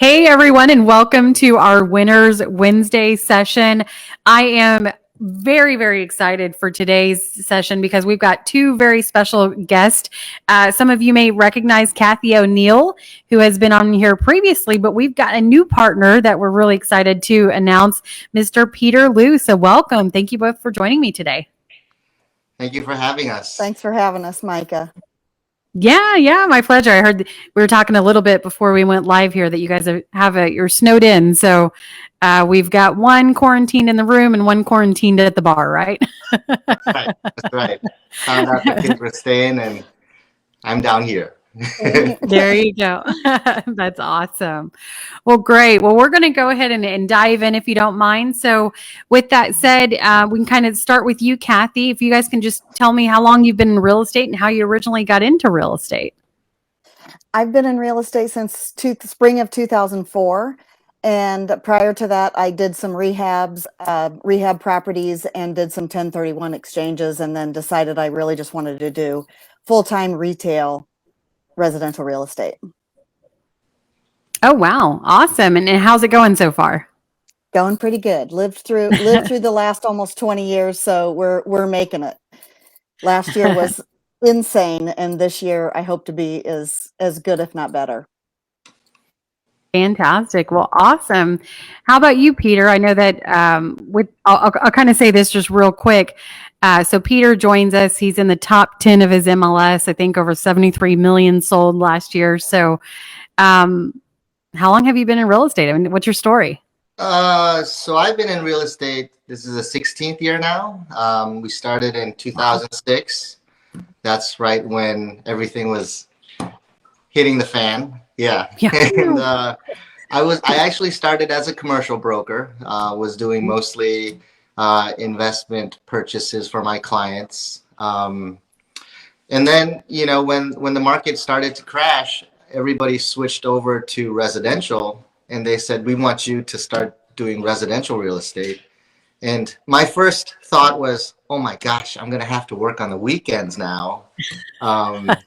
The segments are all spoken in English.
Hey everyone, and welcome to our Winners Wednesday session. I am very, very excited for today's session because we've got two very special guests. Some of you may recognize Cathy O'Neill, who has been on here previously, but we've got a new partner that we're really excited to announce, Mr. Peter Liu. So welcome. Thank you both for joining me today. Thank you for having us. Thanks for having us, Micah. Yeah, my pleasure. I heard we were talking a little bit before we went live here that you guys you're snowed in. So we've got one quarantined in the room and one quarantined at the bar, right? That's right. Found out the kids were staying, and I'm down here. There you go. That's awesome. Well, great. Well, we're going to go ahead and dive in if you don't mind. So with that said, we can kind of start with you, Cathy. If you guys can just tell me how long you've been in real estate and how you originally got into real estate. I've been in real estate since spring of 2004. And prior to that, I did some rehab properties and did some 1031 exchanges, and then decided I really just wanted to do full-time retail residential real estate. Oh, wow. Awesome. And how's it going so far? Going pretty good. Lived through the last almost 20 years, so we're making it. Last year was insane, and this year I hope to be as good, if not better. Fantastic. Well, awesome. How about you, Peter? I know that I'll kind of say this just real quick. So Peter joins us. He's in the top 10 of his MLS. I think over 73 million sold last year. So how long have you been in real estate? I mean, what's your story? So I've been in real estate. This is the 16th year now. We started in 2006. That's right when everything was hitting the fan. Yeah. And I actually started as a commercial broker, was doing mostly investment purchases for my clients. And then, when the market started to crash, everybody switched over to residential, and they said, we want you to start doing residential real estate. And my first thought was, oh my gosh, I'm going to have to work on the weekends now. And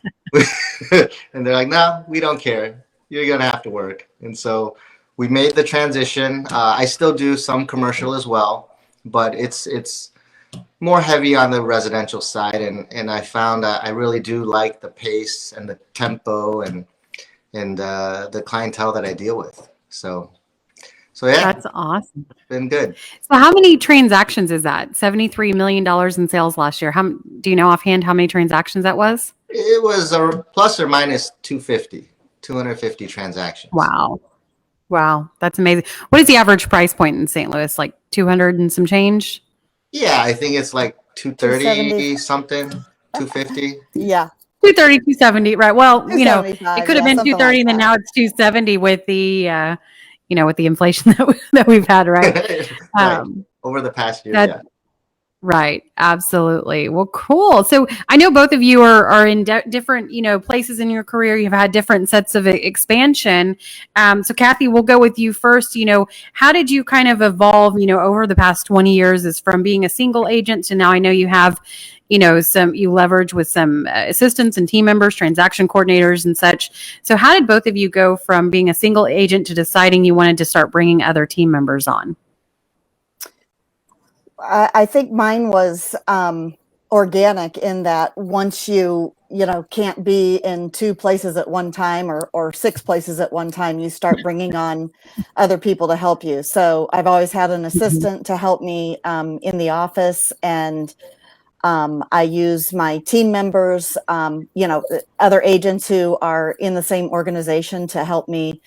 they're like, no, we don't care. You're going to have to work. And so we made the transition. I still do some commercial as well, but it's more heavy on the residential side. And I found I really do like the pace and the tempo and the clientele that I deal with. So yeah. That's awesome. It's been good. So how many transactions is that? $73 million in sales last year. Do you know offhand how many transactions that was? It was a plus or minus 250 transactions. Wow. That's amazing. What is the average price point in St. Louis? Like 200 and some change? Yeah, I think it's like 230 something, 250. Yeah. 230, 270, right? Well, it could have been 230 like and then now it's 270 with the with the inflation that we've had, right? Right. Over the past year, yeah. Right. Absolutely. Well, cool. So I know both of you are in different, places in your career. You've had different sets of expansion. So Cathy, we'll go with you first. How did you kind of evolve, over the past 20 years is from being a single agent to now I know you have, you leverage with some assistants and team members, transaction coordinators and such. So how did both of you go from being a single agent to deciding you wanted to start bringing other team members on? I think mine was organic in that once you can't be in two places at one time or six places at one time, you start bringing on other people to help you. So I've always had an assistant to help me in the office, and I use my team members, other agents who are in the same organization to help me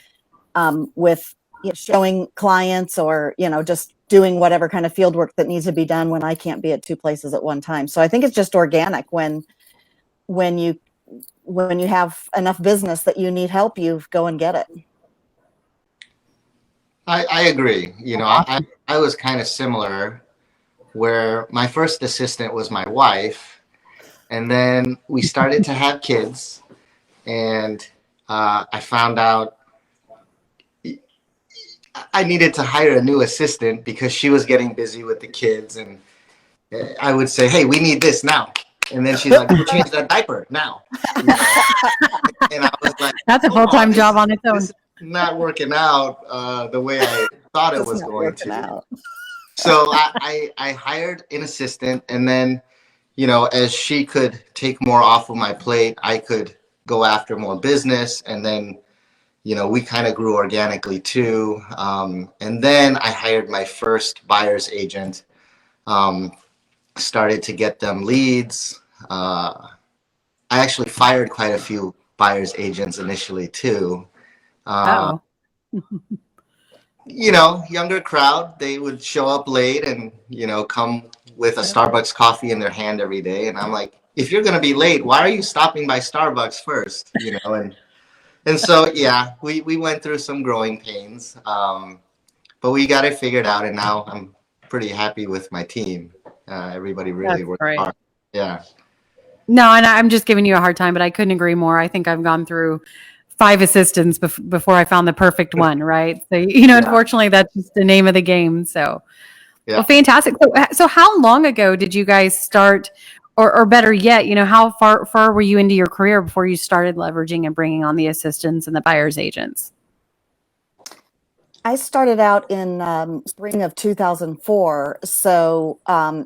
with showing clients or, just doing whatever kind of field work that needs to be done when I can't be at two places at one time. So I think it's just organic when you have enough business that you need help, you go and get it. I agree. I was kind of similar, where my first assistant was my wife, and then we started to have kids, and I found out I needed to hire a new assistant because she was getting busy with the kids, and I would say, hey, we need this now. And then she's like, we'll change that diaper now. And I was like, that's a full-time job on its own. not working out the way I thought it It's was not going working to. out. So I hired an assistant, and then, as she could take more off of my plate, I could go after more business. And then, we kind of grew organically too. And then I hired my first buyer's agent, started to get them leads. I actually fired quite a few buyer's agents initially too. Uh, Oh, Younger crowd, they would show up late and, come with a Starbucks coffee in their hand every day. And I'm like, if you're going to be late, why are you stopping by Starbucks first? And so, yeah, we went through some growing pains, but we got it figured out. And now I'm pretty happy with my team. Everybody really that's worked great. hard. Yeah. No, and I'm just giving you a hard time, but I couldn't agree more. I think I've gone through 5 assistants before I found the perfect one, right? So, Yeah. unfortunately, that's just the name of the game. So, well, Yeah. fantastic. So how long ago did you guys start, or better yet, how far were you into your career before you started leveraging and bringing on the assistants and the buyer's agents? I started out in spring of 2004. So, and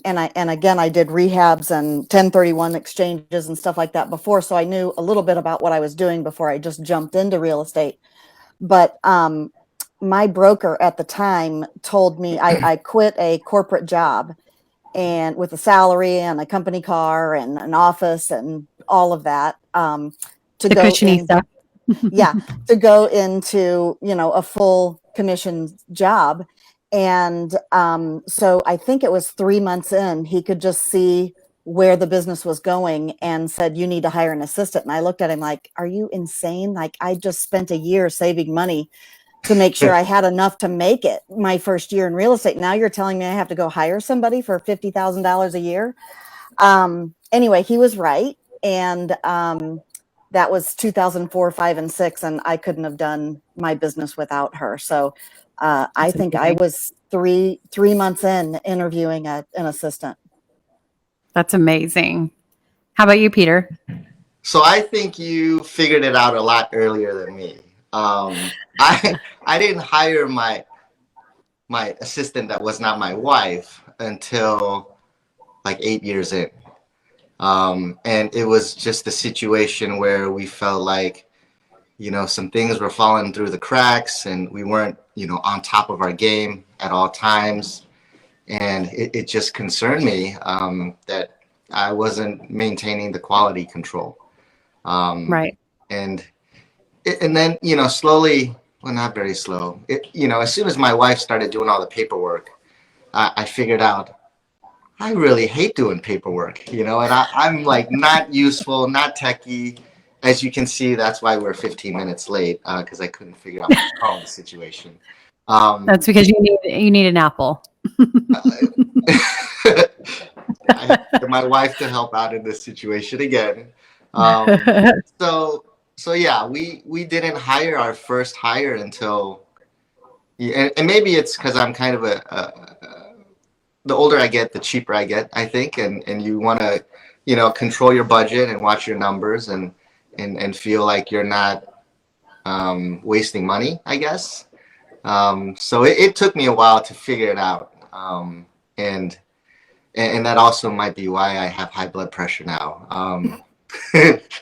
again, I did rehabs and 1031 exchanges and stuff like that before. So I knew a little bit about what I was doing before I just jumped into real estate. But my broker at the time told me I quit a corporate job and with a salary and a company car and an office and all of that to The go cushiony in. stuff. Yeah, to go into, a full commission job. And so I think it was 3 months in, he could just see where the business was going and said, you need to hire an assistant. And I looked at him like, are you insane? Like, I just spent a year saving money to make sure I had enough to make it my first year in real estate. Now you're telling me I have to go hire somebody for $50,000 a year. Anyway, he was right. And that was 2004, 5, and 6, and I couldn't have done my business without her. So I That's think I amazing. was three months in interviewing an assistant. That's amazing. How about you, Peter? So I think you figured it out a lot earlier than me. I didn't hire my assistant that was not my wife until like 8 years in. And it was just a situation where we felt like, some things were falling through the cracks and we weren't, on top of our game at all times. And it just concerned me that I wasn't maintaining the quality control. Right. And then, slowly, well, not very slow, as soon as my wife started doing all the paperwork, I figured out I really hate doing paperwork, and I'm like not useful, not techie. As you can see, that's why we're 15 minutes late because I couldn't figure out my phone situation. That's because you need an apple. I had my wife to help out in this situation again. So yeah, we didn't hire our first hire until, and maybe it's because I'm kind of the older I get, the cheaper I get, I think, and you want to, control your budget and watch your numbers and feel like you're not wasting money, I guess. So it took me a while to figure it out, and that also might be why I have high blood pressure now.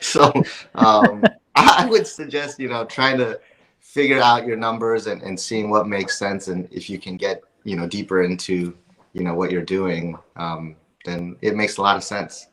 So I would suggest, trying to figure out your numbers and seeing what makes sense. And if you can get, deeper into, what you're doing, then it makes a lot of sense.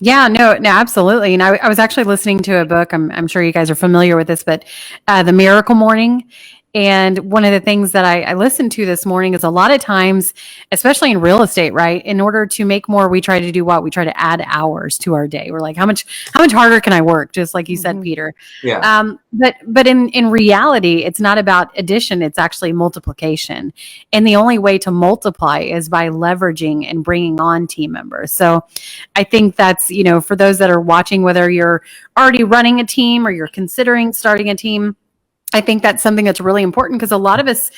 Yeah, no, absolutely. And I was actually listening to a book. I'm sure you guys are familiar with this, but The Miracle Morning. And one of the things that I listened to this morning is a lot of times, especially in real estate, right? In order to make more, we try to do what? We try to add hours to our day. We're like, how much harder can I work? Just like you said, Peter. Yeah. But in reality, it's not about addition. It's actually multiplication. And the only way to multiply is by leveraging and bringing on team members. So I think that's, for those that are watching, whether you're already running a team or you're considering starting a team, I think that's something that's really important because a lot of us,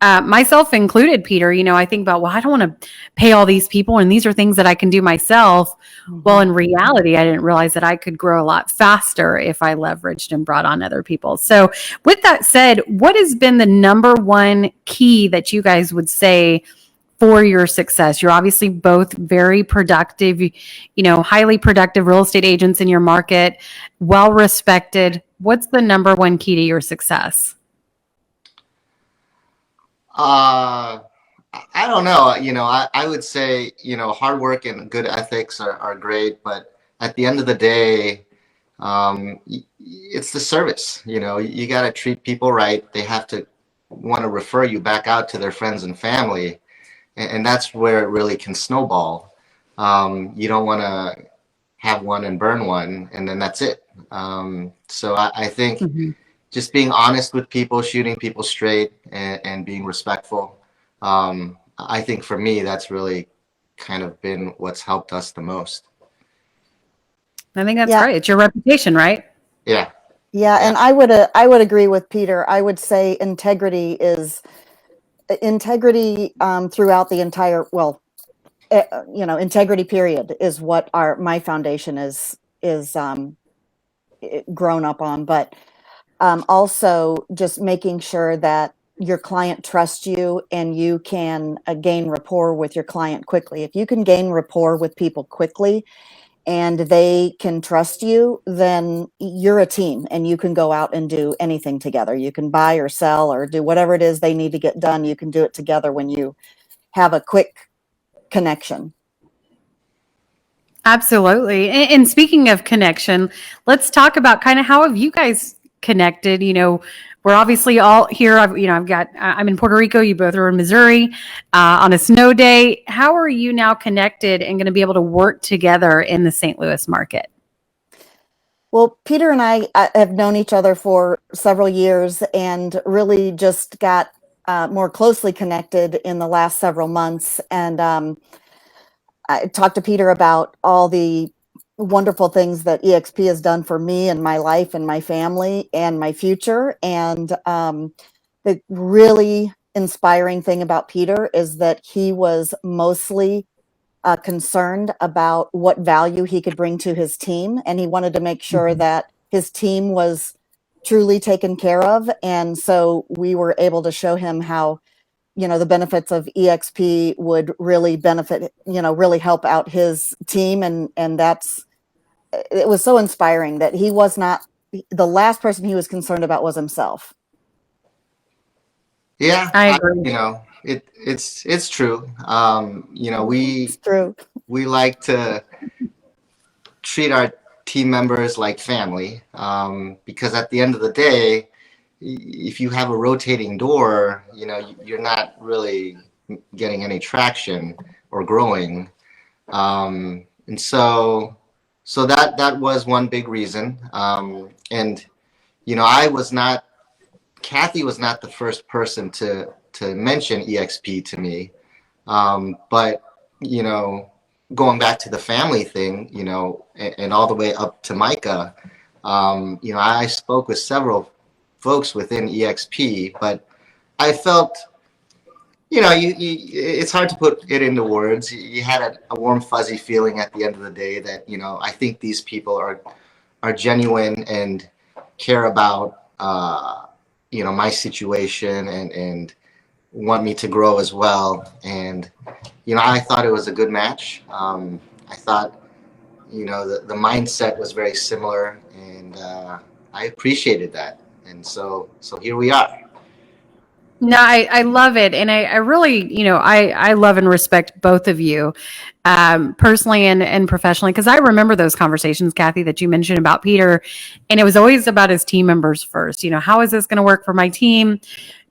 myself included, Peter, I think about, well, I don't want to pay all these people and these are things that I can do myself. Well, in reality, I didn't realize that I could grow a lot faster if I leveraged and brought on other people. So with that said, what has been the number one key that you guys would say for your success? You're obviously both very productive, highly productive real estate agents in your market, well respected. What's the number one key to your success? Uh, I don't know. I would say, hard work and good ethics are great, but at the end of the day, it's the service. You got to treat people right. They have to want to refer you back out to their friends and family, and that's where it really can snowball. You don't want to have one and burn one, and then that's it. So I think just being honest with people, shooting people straight, and being respectful. I think for me, that's really kind of been what's helped us the most. I think that's great. It's your reputation, right? Yeah. Yeah, and I would agree with Peter. I would say integrity throughout the entire, integrity period is what my foundation is grown up on, but also just making sure that your client trusts you and you can gain rapport with your client quickly. If you can gain rapport with people quickly and they can trust you, then you're a team and you can go out and do anything together. You can buy or sell or do whatever it is they need to get done. You can do it together when you have a quick connection. Absolutely. And speaking of connection, let's talk about kind of how have you guys connected? We're obviously all here. I'm in Puerto Rico. You both are in Missouri on a snow day. How are you now connected and going to be able to work together in the St. Louis market? Well, Peter and I have known each other for several years and really just got more closely connected in the last several months. And I talked to Peter about all the wonderful things that EXP has done for me and my life and my family and my future. And the really inspiring thing about Peter is that he was mostly concerned about what value he could bring to his team. And he wanted to make sure that his team was truly taken care of. And so we were able to show him how the benefits of EXP would really benefit, really help out his team. And it was so inspiring that he was not the last person he was concerned about was himself. Yeah, I agree. It's true. It's true. We like to treat our team members like family, because at the end of the day, if you have a rotating door, you're not really getting any traction or growing. And so that was one big reason. And, Cathy was not the first person to mention EXP to me. But, going back to the family thing, and all the way up to Micah, I spoke with several folks within EXP, but I felt, it's hard to put it into words. You had a warm, fuzzy feeling at the end of the day that, I think these people are genuine and care about, my situation and want me to grow as well. And, I thought it was a good match. I thought, the mindset was very similar, and I appreciated that. And so here we are. No, I love it. And I really, I love and respect both of you personally and professionally, because I remember those conversations, Cathy, that you mentioned about Peter. And it was always about his team members first. How is this going to work for my team?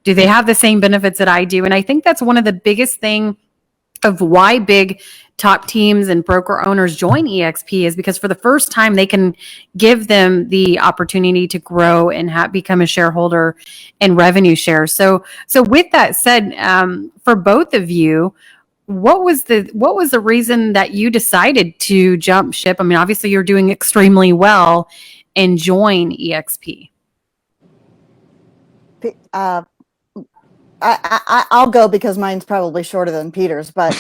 Do they have the same benefits that I do? And I think that's one of the biggest thing of why big top teams and broker owners join EXP is because for the first time they can give them the opportunity to grow and become a shareholder and revenue share. So with that said, for both of you, what was the reason that you decided to jump ship? I mean, obviously you're doing extremely well and join EXP. Uh, I'll go because mine's probably shorter than Peter's, but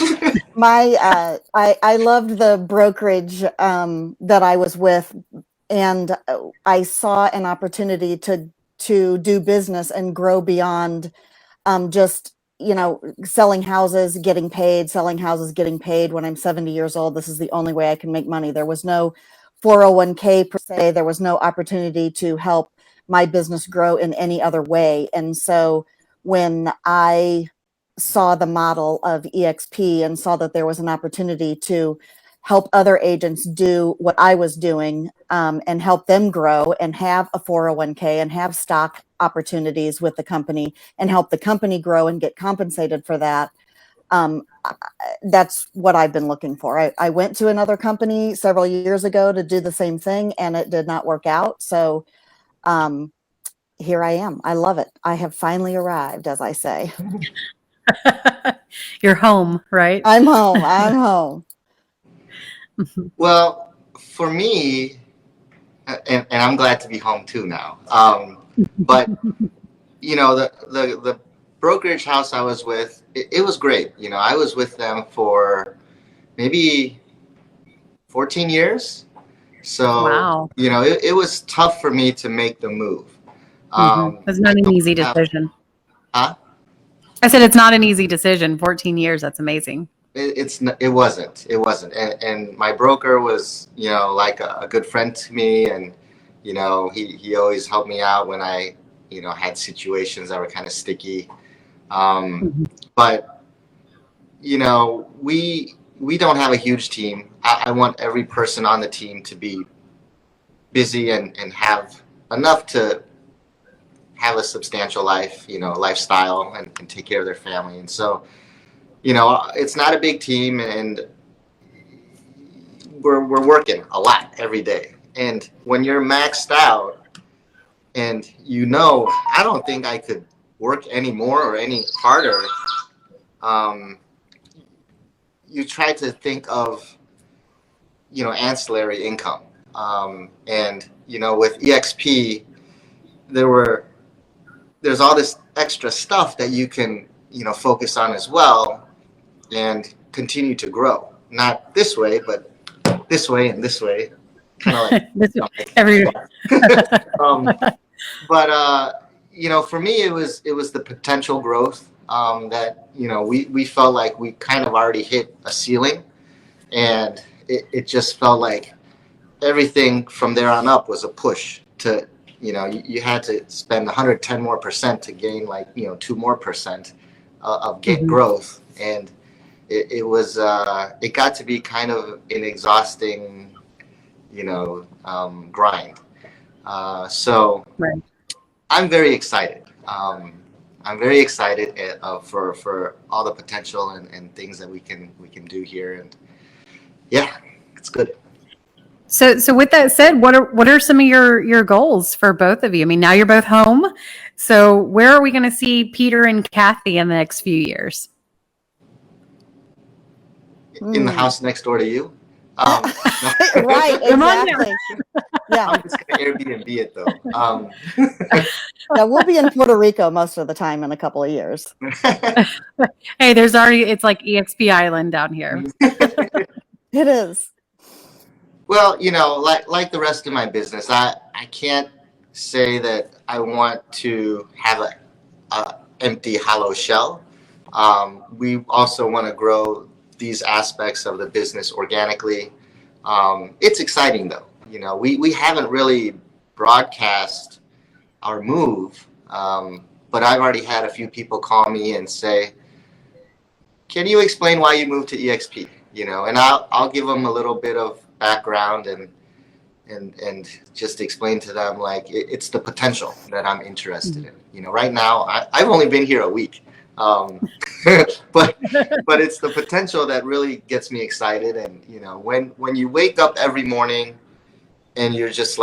I loved the brokerage that I was with, and I saw an opportunity to do business and grow beyond just selling houses, getting paid, selling houses, getting paid. When I'm 70 years old, this is the only way I can make money. There was no 401k per se. There was no opportunity to help my business grow in any other way. And so when I saw the model of EXP and saw that there was an opportunity to help other agents do what I was doing, and help them grow and have a 401k and have stock opportunities with the company and help the company grow and get compensated for that. That's what I've been looking for. I went to another company several years ago to do the same thing, and it did not work out. So here I am. I love it. I have finally arrived, as I say. You're home, right? I'm home. I'm home. Well, for me, and I'm glad to be home too now. But the brokerage house I was with, it was great. I was with them for maybe 14 years. So, Wow. it was tough for me to make the move. It's not an easy decision. Huh? I said it's not an easy decision. 14 years. That's amazing. It wasn't. And my broker was, like a good friend to me. And, he always helped me out when I, had situations that were kind of sticky. But, we don't have a huge team. I want every person on the team to be busy and have enough to have a substantial life, lifestyle, and take care of their family. And so, it's not a big team, and we're working a lot every day. And when you're maxed out, and I don't think I could work any more or any harder. You try to think of, ancillary income. And with EXP, there's all this extra stuff that you can, focus on as well and continue to grow. Not this way, but this way and this way. Kind of like every but for me, it was the potential growth that we felt like we kind of already hit a ceiling, and it just felt like everything from there on up was a push to you had to spend 110 more percent to gain 2 more percent of growth, and it was it got to be kind of an exhausting grind. So right. I'm very excited. I'm very excited for all the potential and things that we can do here, and yeah, it's good. So with that said, what are some of your goals for both of you? I mean, now you're both home. So where are we going to see Peter and Cathy in the next few years? In the house next door to you. Right, exactly. Yeah. I'm just going to Airbnb it though. Yeah, we'll be in Puerto Rico most of the time in a couple of years. Hey, it's like EXP Island down here. It is. Well, like the rest of my business, I can't say that I want to have a empty, hollow shell. We also want to grow these aspects of the business organically. It's exciting though. We haven't really broadcast our move, but I've already had a few people call me and say, "Can you explain why you moved to EXP?" And I'll give them a little bit of background and just explain to them it's the potential that I'm interested in. Right now I've only been here a week, but it's the potential that really gets me excited. And when you wake up every morning and you're just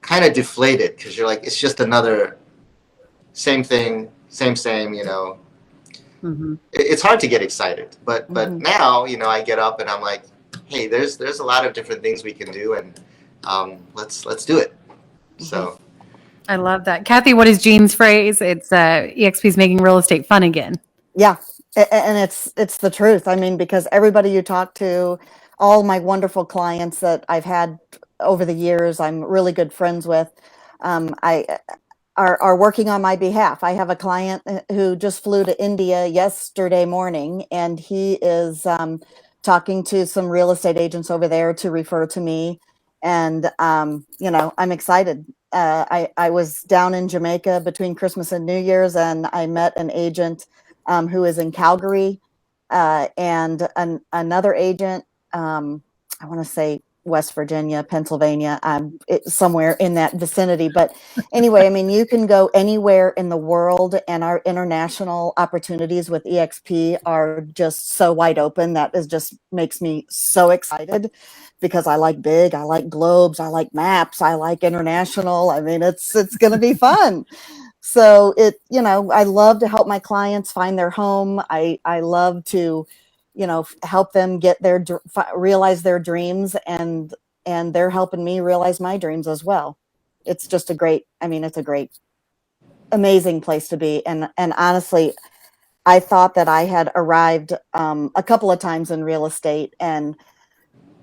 kind of deflated because you're it's just another same thing, same. It's hard to get excited, but now I get up and I'm like, hey, there's a lot of different things we can do, and let's do it. So I love that. Cathy, what is Jean's phrase? It's EXP is making real estate fun again. Yeah. And it's the truth. I mean, because everybody you talk to, all my wonderful clients that I've had over the years, I'm really good friends with, I are working on my behalf. I have a client who just flew to India yesterday morning, and he is talking to some real estate agents over there to refer to me. And, I'm excited. I was down in Jamaica between Christmas and New Year's, and I met an agent who is in Calgary, and another agent, I want to say West Virginia, Pennsylvania, somewhere in that vicinity. But anyway, I mean, you can go anywhere in the world, and our international opportunities with EXP are just so wide open. That is just makes me so excited, because I like big, I like globes, I like maps, I like international. I mean, it's going to be fun. So I love to help my clients find their home. I love to, help them get realize their dreams, and they're helping me realize my dreams as well. It's just it's a great, amazing place to be. And honestly, I thought that I had arrived a couple of times in real estate, and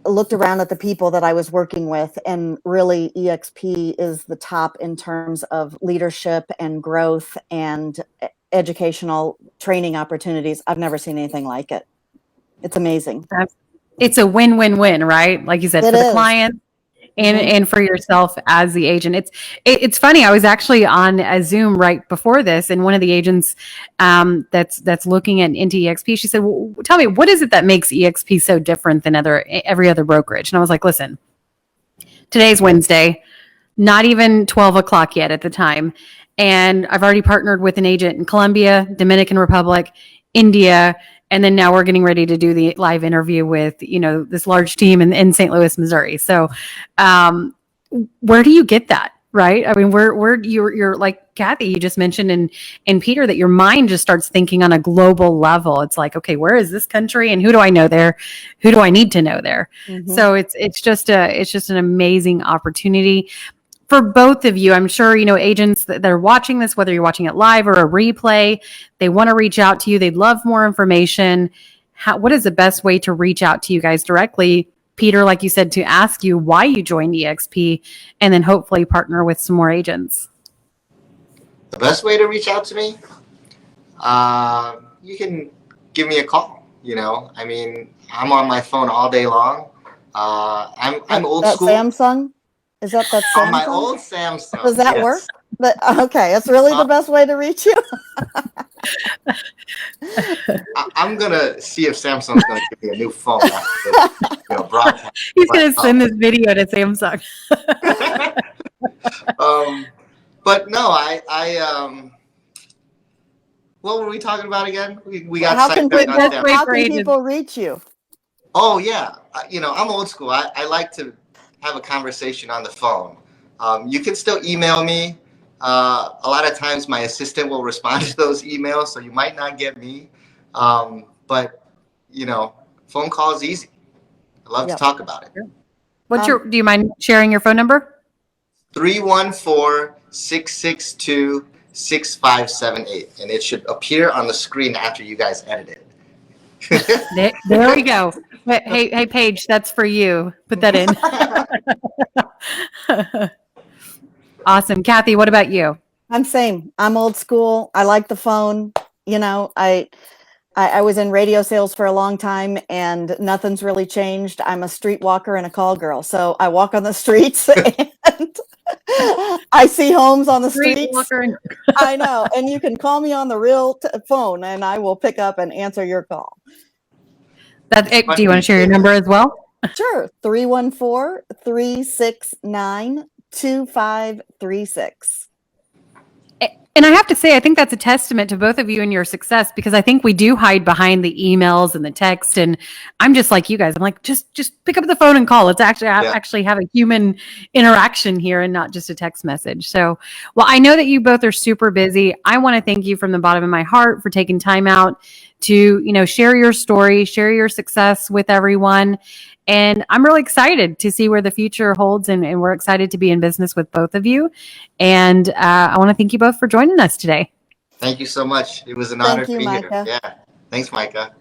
looked around at the people that I was working with, and really EXP is the top in terms of leadership and growth and educational training opportunities. I've never seen anything like it. It's amazing. It's a win-win-win, right? Like you said, It for the is. client and for yourself as the agent. It's funny. I was actually on a Zoom right before this, and one of the agents that's looking at into EXP, she said, well, tell me, what is it that makes EXP so different than every other brokerage? And I was like, listen, today's Wednesday, not even 12 o'clock yet at the time. And I've already partnered with an agent in Colombia, Dominican Republic, India, and then now we're getting ready to do the live interview with, this large team in St. Louis, Missouri. So where do you get that? Right. I mean, where you're like Cathy, you just mentioned, and Peter, that your mind just starts thinking on a global level. It's like, okay, where is this country, and who do I know there? Who do I need to know there? Mm-hmm. So it's just an amazing opportunity for both of you. I'm sure, agents that are watching this, whether you're watching it live or a replay, they want to reach out to you. They'd love more information. What is the best way to reach out to you guys directly? Peter, like you said, to ask you why you joined EXP, and then hopefully partner with some more agents. The best way to reach out to me, you can give me a call. I mean, I'm on my phone all day long. I'm old school. Samsung? Is that Samsung? On my old Samsung. Does that work? But okay, it's really the best way to reach you. I'm gonna see if Samsung's gonna give me a new phone after the broadcast. He's gonna send this video to Samsung. But no, I what were we talking about again? We got how can people reach you? Oh yeah, I'm old school. I like to have a conversation on the phone. You can still email me. A lot of times my assistant will respond to those emails, so you might not get me. But phone call is easy. I love to talk about it. Do you mind sharing your phone number? 314-662-6578. And it should appear on the screen after you guys edit it. There we go. Hey, Paige, that's for you. Put that in. Awesome. Cathy, what about you? I'm same. I'm old school. I like the phone. I was in radio sales for a long time, and nothing's really changed. I'm a street walker and a call girl. So I walk on the streets and I see homes on the streets. I know. And you can call me on the real phone, and I will pick up and answer your call. Do you want to share your number as well? Sure. 314-369-2536. And I have to say, I think that's a testament to both of you and your success, because I think we do hide behind the emails and the text. And I'm just like you guys. I'm like, just pick up the phone and call. Let's actually have a human interaction here and not just a text message. So, well, I know that you both are super busy. I want to thank you from the bottom of my heart for taking time out to, share your story, share your success with everyone. And I'm really excited to see where the future holds. And we're excited to be in business with both of you. And I want to thank you both for joining us today. Thank you so much. It was an honor Thank to you, be here. Micah. Yeah. Thanks, Micah.